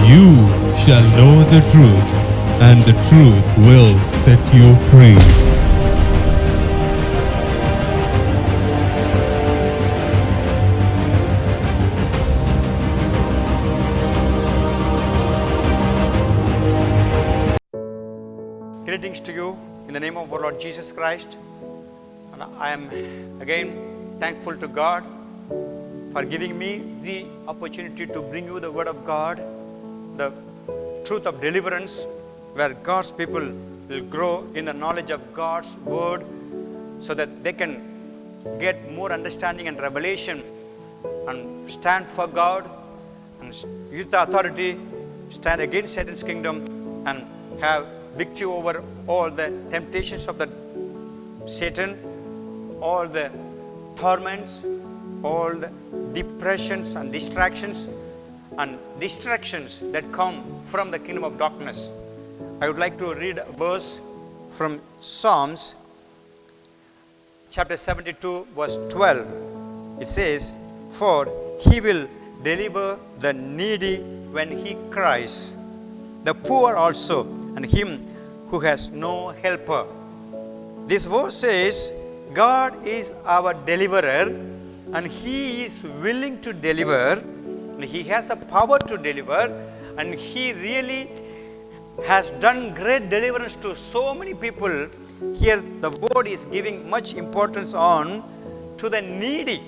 you shall know the truth, and the truth will set you free. Greetings to you in the name of our Lord Jesus Christ. And I am again thankful to God for giving me the opportunity to bring you the Word of God, the truth of deliverance, where God's people will grow in the knowledge of God's Word so that they can get more understanding and revelation and stand for God and use the authority, stand against Satan's kingdom and have victory over all the temptations of the Satan, all the torments, all the depressions and distractions and distractions that come from the kingdom of darkness. I would like to read a verse from Psalms chapter 72 verse 12. It says, "For he will deliver the needy when he cries, the poor also, and him who has no helper." This verse says God is our deliverer and he is willing to deliver, and he has the power to deliver, and he really has done great deliverance to so many people. Here the word is giving much importance on to the needy.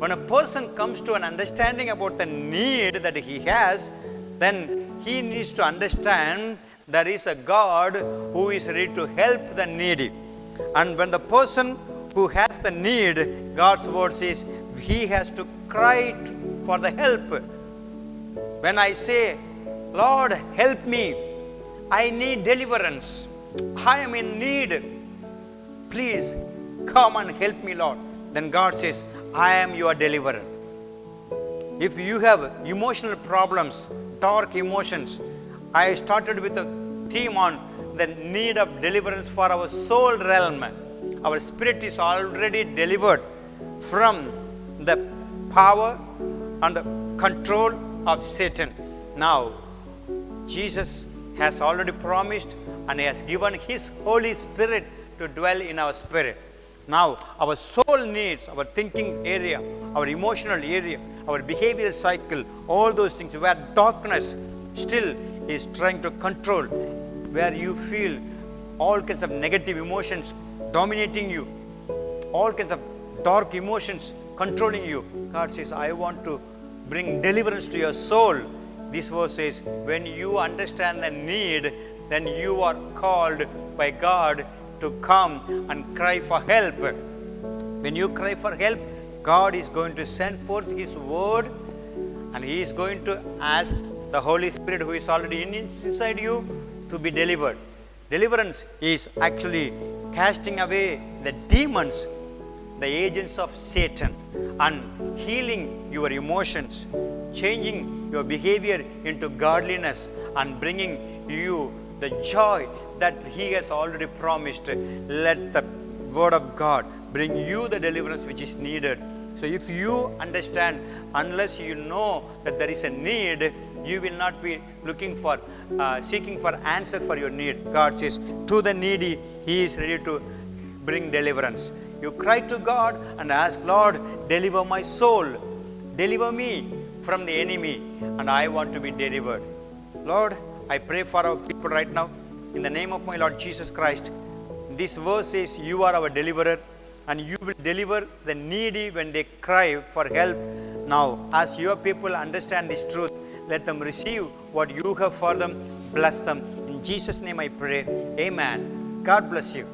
When a person comes to an understanding about the need that he has, then he needs to understand there is a God who is ready to help the needy. And when the person who has the need, God's word says he has to cry for the help. When I say, "Lord, help me, I need deliverance, I am in need, please come and help me, Lord," then God says, "I am your deliverer." If you have emotional problems, dark emotions, I started with a theme on the need of deliverance for our soul realm. Our spirit is already delivered from the power and the control of Satan. Now, Jesus has already promised and he has given his Holy Spirit to dwell in our spirit. Now, our soul needs, our thinking area, our emotional area, our behavioral cycle, all those things where darkness still is trying to control, where you feel all kinds of negative emotions dominating you, all kinds of dark emotions controlling you. God says, "I want to bring deliverance to your soul." This verse says, when you understand the need, then you are called by God to come and cry for help. When you cry for help, God is going to send forth his word and he is going to ask the Holy Spirit who is already inside you to be delivered. Deliverance is actually casting away the demons, the agents of Satan, and healing your emotions, changing your behavior into godliness and bringing you the joy that he has already promised. Let the word of God bring you the deliverance which is needed. So if you understand, unless you know that there is a need, you will not be looking for, seeking for answer for your need. God says, to the needy, he is ready to bring deliverance. You cry to God and ask, "Lord, deliver my soul. Deliver me from the enemy, and I want to be delivered." Lord, I pray for our people right now. In the name of my Lord Jesus Christ, this verse says, you are our deliverer, and you will deliver the needy when they cry for help. Now, as your people understand this truth, let them receive what you have for them. Bless them. In Jesus' name I pray. Amen. God bless you.